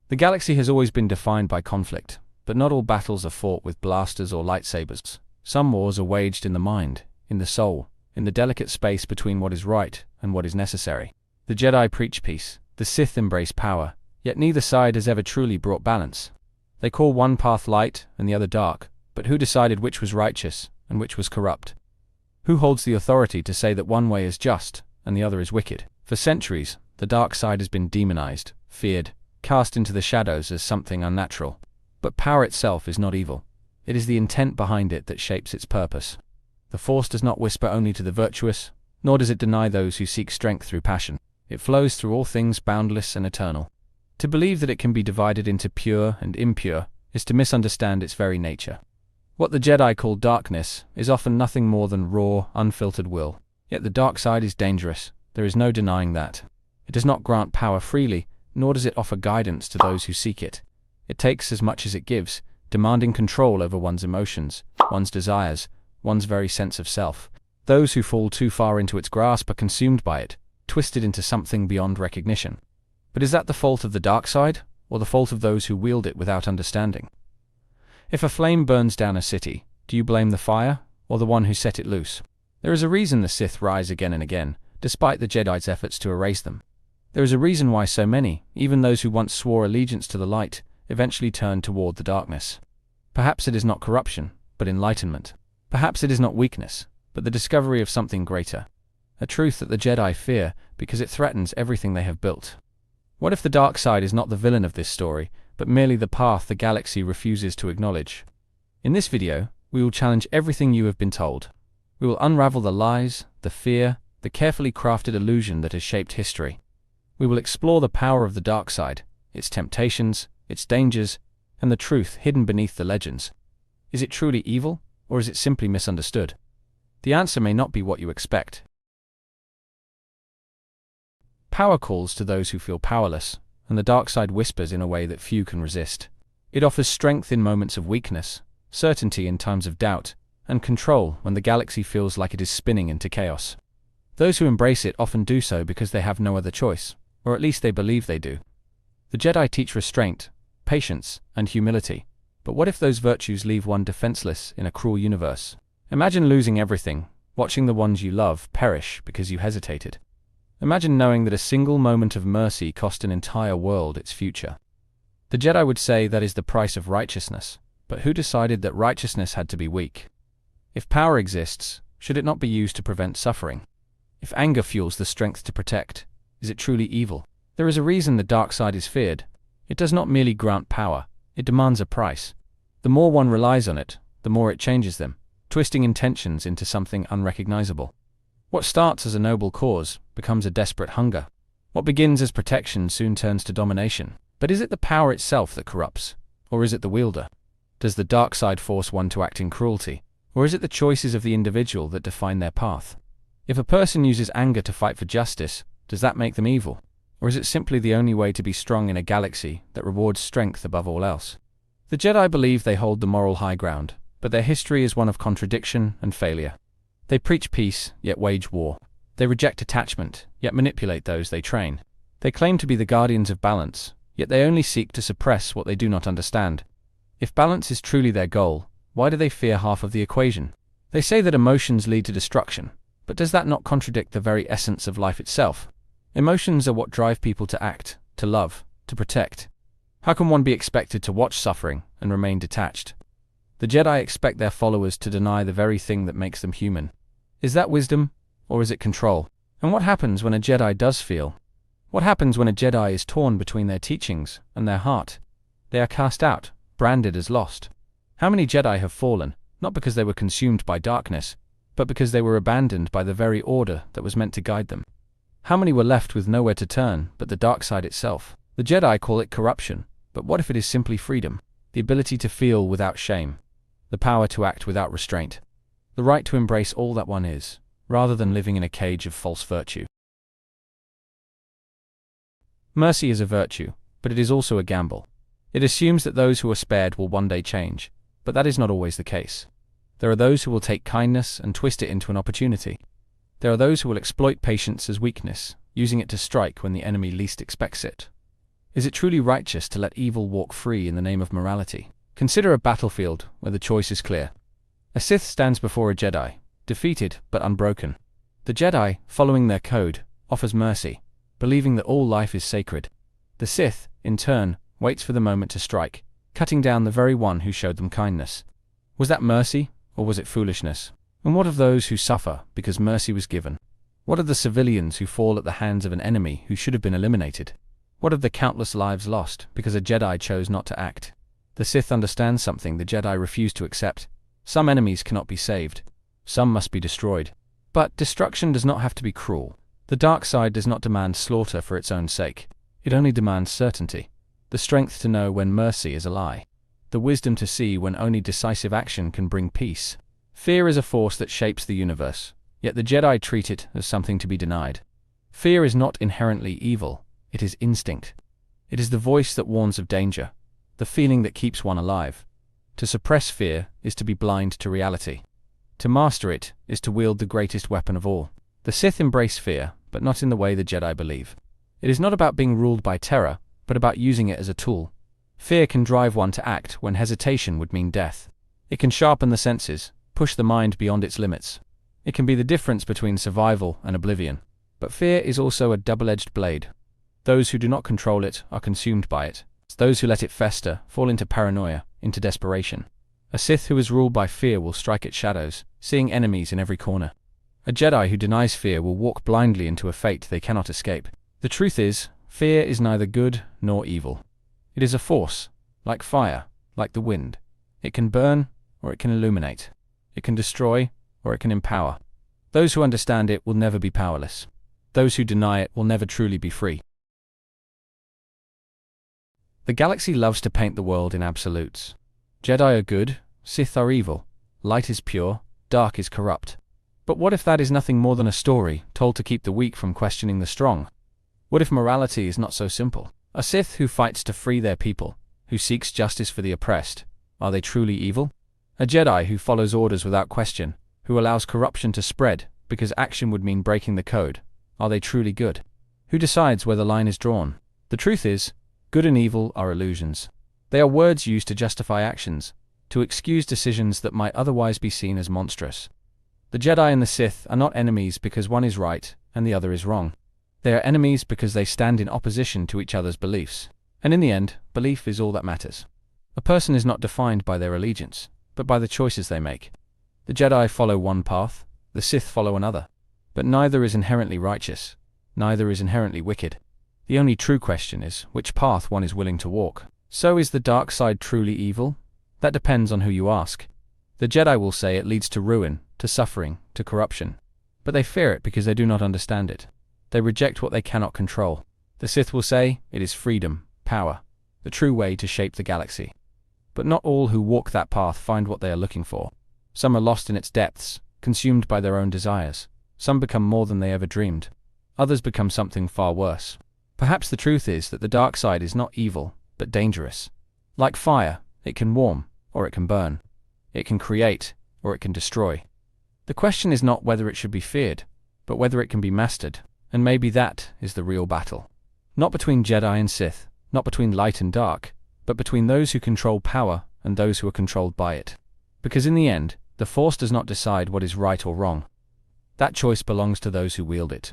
The galaxy has always been defined by conflict, but not all battles are fought with blasters or lightsabers. Some wars are waged in the mind, in the soul, in the delicate space between what is right and what is necessary. The Jedi preach peace, the Sith embrace power, yet neither side has ever truly brought balance. They call one path light and the other dark, but who decided which was righteous and which was corrupt? Who holds the authority to say that one way is just and the other is wicked? For centuries, the dark side has been demonized, feared, cast into the shadows as something unnatural. But power itself is not evil. It is the intent behind it that shapes its purpose. The Force does not whisper only to the virtuous, nor does it deny those who seek strength through passion. It flows through all things boundless and eternal. To believe that it can be divided into pure and impure is to misunderstand its very nature. What the Jedi call darkness is often nothing more than raw, unfiltered will. Yet the dark side is dangerous. There is no denying that. It does not grant power freely, nor does it offer guidance to those who seek it. It takes as much as it gives, demanding control over one's emotions, one's desires, one's very sense of self. Those who fall too far into its grasp are consumed by it, twisted into something beyond recognition. But is that the fault of the dark side, or the fault of those who wield it without understanding? If a flame burns down a city, do you blame the fire, or the one who set it loose? There is a reason the Sith rise again and again, despite the Jedi's efforts to erase them. There is a reason why so many, even those who once swore allegiance to the light, eventually turn toward the darkness. Perhaps it is not corruption, but enlightenment. Perhaps it is not weakness, but the discovery of something greater. A truth that the Jedi fear because it threatens everything they have built. What if the dark side is not the villain of this story, but merely the path the galaxy refuses to acknowledge? In this video, we will challenge everything you have been told. We will unravel the lies, the fear, the carefully crafted illusion that has shaped history. We will explore the power of the dark side, its temptations, its dangers, and the truth hidden beneath the legends. Is it truly evil, or is it simply misunderstood? The answer may not be what you expect. Power calls to those who feel powerless, and the dark side whispers in a way that few can resist. It offers strength in moments of weakness, certainty in times of doubt, and control when the galaxy feels like it is spinning into chaos. Those who embrace it often do so because they have no other choice, or at least they believe they do. The Jedi teach restraint, patience, and humility. But what if those virtues leave one defenseless in a cruel universe? Imagine losing everything, watching the ones you love perish because you hesitated. Imagine knowing that a single moment of mercy cost an entire world its future. The Jedi would say that is the price of righteousness, but who decided that righteousness had to be weak? If power exists, should it not be used to prevent suffering? If anger fuels the strength to protect, is it truly evil? There is a reason the dark side is feared. It does not merely grant power, it demands a price. The more one relies on it, the more it changes them, twisting intentions into something unrecognizable. What starts as a noble cause becomes a desperate hunger. What begins as protection soon turns to domination. But is it the power itself that corrupts, or is it the wielder? Does the dark side force one to act in cruelty, or is it the choices of the individual that define their path? If a person uses anger to fight for justice, does that make them evil? Or is it simply the only way to be strong in a galaxy that rewards strength above all else? The Jedi believe they hold the moral high ground, but their history is one of contradiction and failure. They preach peace, yet wage war. They reject attachment, yet manipulate those they train. They claim to be the guardians of balance, yet they only seek to suppress what they do not understand. If balance is truly their goal, why do they fear half of the equation? They say that emotions lead to destruction, but does that not contradict the very essence of life itself? Emotions are what drive people to act, to love, to protect. How can one be expected to watch suffering and remain detached? The Jedi expect their followers to deny the very thing that makes them human. Is that wisdom, or is it control? And what happens when a Jedi does feel? What happens when a Jedi is torn between their teachings and their heart? They are cast out, branded as lost. How many Jedi have fallen, not because they were consumed by darkness, but because they were abandoned by the very order that was meant to guide them? How many were left with nowhere to turn but the dark side itself? The Jedi call it corruption, but what if it is simply freedom? The ability to feel without shame, the power to act without restraint, the right to embrace all that one is, rather than living in a cage of false virtue. Mercy is a virtue, but it is also a gamble. It assumes that those who are spared will one day change, but that is not always the case. There are those who will take kindness and twist it into an opportunity. There are those who will exploit patience as weakness, using it to strike when the enemy least expects it. Is it truly righteous to let evil walk free in the name of morality? Consider a battlefield where the choice is clear. A Sith stands before a Jedi, defeated but unbroken. The Jedi, following their code, offers mercy, believing that all life is sacred. The Sith, in turn, waits for the moment to strike, cutting down the very one who showed them kindness. Was that mercy, or was it foolishness? And what of those who suffer because mercy was given? What of the civilians who fall at the hands of an enemy who should have been eliminated? What of the countless lives lost because a Jedi chose not to act? The Sith understand something the Jedi refuse to accept. Some enemies cannot be saved. Some must be destroyed. But destruction does not have to be cruel. The dark side does not demand slaughter for its own sake. It only demands certainty. The strength to know when mercy is a lie. The wisdom to see when only decisive action can bring peace. Fear is a force that shapes the universe, yet the Jedi treat it as something to be denied. Fear is not inherently evil, it is instinct. It is the voice that warns of danger, the feeling that keeps one alive. To suppress fear is to be blind to reality. To master it is to wield the greatest weapon of all. The Sith embrace fear, but not in the way the Jedi believe. It is not about being ruled by terror, but about using it as a tool. Fear can drive one to act when hesitation would mean death. It can sharpen the senses, push the mind beyond its limits. It can be the difference between survival and oblivion. But fear is also a double-edged blade. Those who do not control it are consumed by it. Those who let it fester fall into paranoia, into desperation. A Sith who is ruled by fear will strike at shadows, seeing enemies in every corner. A Jedi who denies fear will walk blindly into a fate they cannot escape. The truth is, fear is neither good nor evil. It is a force, like fire, like the wind. It can burn, or it can illuminate. It can destroy, or it can empower. Those who understand it will never be powerless. Those who deny it will never truly be free. The galaxy loves to paint the world in absolutes. Jedi are good, Sith are evil, light is pure, dark is corrupt. But what if that is nothing more than a story told to keep the weak from questioning the strong? What if morality is not so simple? A Sith who fights to free their people, who seeks justice for the oppressed, are they truly evil? A Jedi who follows orders without question, who allows corruption to spread because action would mean breaking the code, are they truly good? Who decides where the line is drawn? The truth is, good and evil are illusions. They are words used to justify actions, to excuse decisions that might otherwise be seen as monstrous. The Jedi and the Sith are not enemies because one is right and the other is wrong. They are enemies because they stand in opposition to each other's beliefs. And in the end, belief is all that matters. A person is not defined by their allegiance, but by the choices they make. The Jedi follow one path, the Sith follow another. But neither is inherently righteous, neither is inherently wicked. The only true question is which path one is willing to walk. So is the dark side truly evil? That depends on who you ask. The Jedi will say it leads to ruin, to suffering, to corruption. But they fear it because they do not understand it. They reject what they cannot control. The Sith will say it is freedom, power, the true way to shape the galaxy. But not all who walk that path find what they are looking for. Some are lost in its depths, consumed by their own desires. Some become more than they ever dreamed. Others become something far worse. Perhaps the truth is that the dark side is not evil, but dangerous. Like fire, it can warm, or it can burn. It can create, or it can destroy. The question is not whether it should be feared, but whether it can be mastered. And maybe that is the real battle. Not between Jedi and Sith, not between light and dark, but between those who control power and those who are controlled by it. Because in the end, the Force does not decide what is right or wrong. That choice belongs to those who wield it.